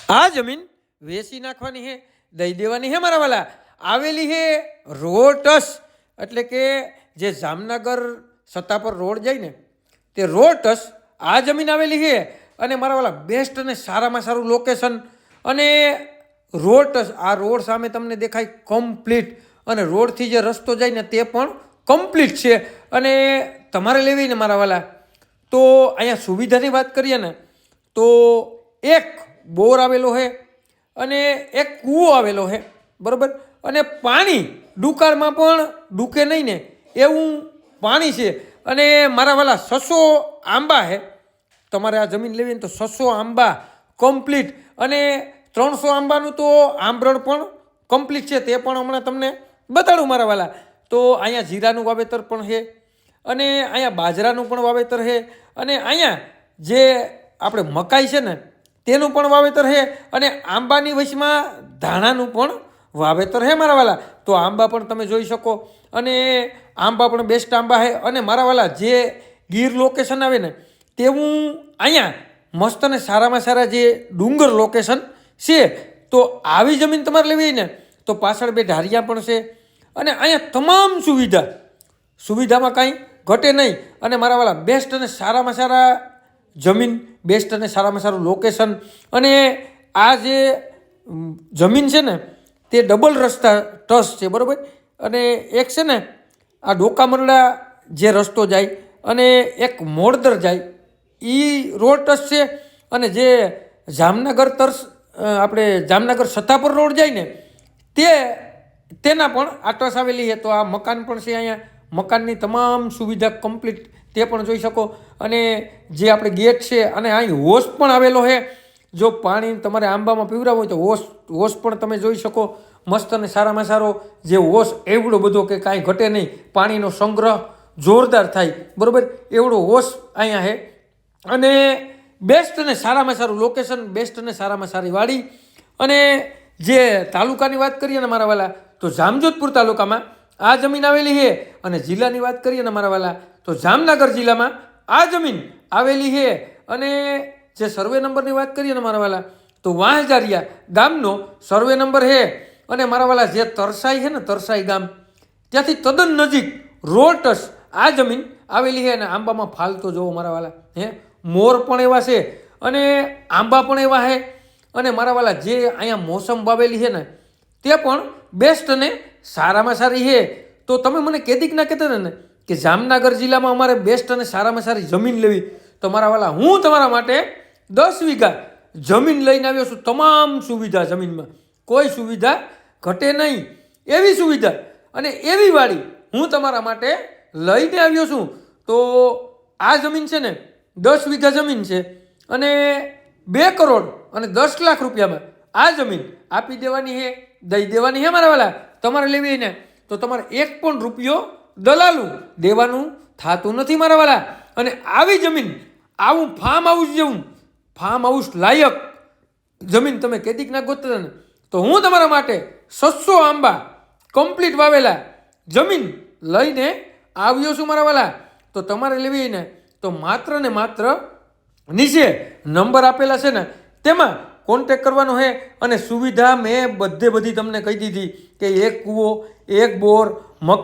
આ જમીન વેચી નાખવાની છે, દઈ દેવાની છે મારા વાલા. આવેલી છે રોટસ, એટલે કે જે જામનગર સત્તાપર રોડ જાય ને તે રોટસ આ જમીન આવેલી છે. અને મારા વાલા બેસ્ટ અને સારામાં સારું લોકેશન. અને રોટસ આ રોડ સામે તમને દેખાય કમ્પ્લીટ, અને રોડથી જે રસ્તો જાય ને તે પણ કમ્પ્લીટ છે. અને તમારે લેવી ને મારા વાલા તો અહીંયા સુવિધાની વાત કરીએ ને તો એક બોર આવેલો છે અને એક કૂવો આવેલો છે, બરાબર. અને પાણી દુકાળમાં પણ ડૂકે નહીં ને એવું પાણી છે. અને મારા વાલા 600 આંબા છે. તમારે આ જમીન લેવી ને તો 600 આંબા કમ્પ્લીટ, અને 300 આંબાનું તો આંબરણ પણ કમ્પ્લીટ છે, તે પણ હમણાં તમને બતાડું મારા વાલા. તો અહીંયા જીરાનું વાવેતર પણ છે, અને અહીંયા બાજરાનું પણ વાવેતર છે, અને અહીંયા જે આપણે મકાઈ છે ને તેનું પણ વાવેતર છે, અને આંબાની વચમાં ધાણાનું પણ વાવેતર છે મારા વાલા. તો આંબા પણ તમે જોઈ શકો, અને આંબા પણ બેસ્ટ આંબા છે. અને મારા વાલા જે ગીર લોકેશન આવે ને તેવું અહીંયા મસ્ત અને સારામાં સારા જે ડુંગર લોકેશન છે. તો આવી જમીન તમારે લેવી ને તો પાછળ 2 ઢારિયા પણ છે, અને અહીંયા તમામ સુવિધામાં કાંઈ ઘટે નહીં. અને મારા વાલા બેસ્ટ અને સારામાં સારા જમીન, બેસ્ટ અને સારામાં સારું લોકેશન. અને આ જે જમીન છે ને તે ડબલ રસ્તા ટસ છે, બરાબર. અને એક છે ને આ ડોકામરડા જે રસ્તો જાય અને એક મોડદર જાય એ રોડ ટચ છે. અને જે જામનગર આપણે જામનગર સત્તાપર રોડ જાય ને તેના પણ આ ટસ આવેલી છે. તો આ મકાન પણ છે અહીંયા, મકાનની તમામ સુવિધા કમ્પ્લીટ તે પણ જોઈ શકો. અને જે આપણે ગેટ છે, અને અહીં હોશ પણ આવેલો છે. જો પાણી તમારે આંબામાં પીવડાવવું હોય તો હોશ પણ તમે જોઈ શકો. મસ્ત અને સારામાં સારો જે હોશ એવડો બધો કે કાંઈ ઘટે નહીં, પાણીનો સંગ્રહ જોરદાર થાય, બરાબર, એવડો હોશ અહીંયા છે. અને બેસ્ટ અને સારામાં સારું લોકેશન, બેસ્ટ અને સારામાં સારી વાડી. અને જે તાલુકાની વાત કરીએ ને મારા વાલા તો જામજોધપુર તાલુકામાં આ જમીન આવેલી છે. અને જિલ્લાની વાત કરીએ ને મારા વાલા તો જામનગર જિલ્લામાં આ જમીન આવેલી છે. અને જે સર્વે નંબરની વાત કરીએ ને મારા વાલા તો વાંસજારિયા ગામનો સર્વે નંબર છે. અને મારા વાલા જે તરસાઈ છે ને તરસાઈ ગામ ત્યાંથી તદ્દન નજીક રોટસ આ જમીન આવેલી છે. અને આંબામાં ફાલતો જોવો મારા વાલા, મોર પણ એવા છે અને આંબા પણ એવા છે. અને મારા વાલા જે અહીંયા મોસમ વાવેલી છે ને તે પણ બેસ્ટ અને સારામાં સારી છે. તો તમે મને કેદીક ના કહેતા ને કે જામનગર જિલ્લામાં અમારે બેસ્ટ અને સારામાં સારી જમીન લેવી, તો મારા વાલા હું તમારા માટે 10 વીઘા જમીન લઈને આવ્યો છું. તમામ સુવિધા જમીનમાં, કોઈ સુવિધા ઘટે નહીં એવી સુવિધા અને એવી વાડી હું તમારા માટે લઈને આવ્યો છું. તો આ જમીન છે ને 10 વીઘા જમીન છે, અને 2 કરોડ અને 10 લાખ રૂપિયામાં આ જમીન આપી દેવાની છે, દઈ દેવાની છે મારા વાલા. તમારે લેવી ને તો તમારે 1 પણ રૂપિયો દલાલું દેવાનું થતું નથી મારા વાલા. અને આવી જમીન, આવું ફાર્મ હાઉસ જેવું, ફાર્મ હાઉસ લાયક જમીન તમે કેદીક ના ગોતતા ને તો હું તમારા માટે 600 આંબા કમ્પ્લીટ વાવેલા જમીન લઈને આવ્યો છું મારા વાલા. તો તમારે લેવી ને તો માત્ર ને માત્ર નીચે નંબર આપેલા છે ને તેમાં કોન્ટેક કરવાનો છે. અને સુવિધા મેં બધી તમને કહી દીધી કે એક કૂવો, એક બોર, મકાન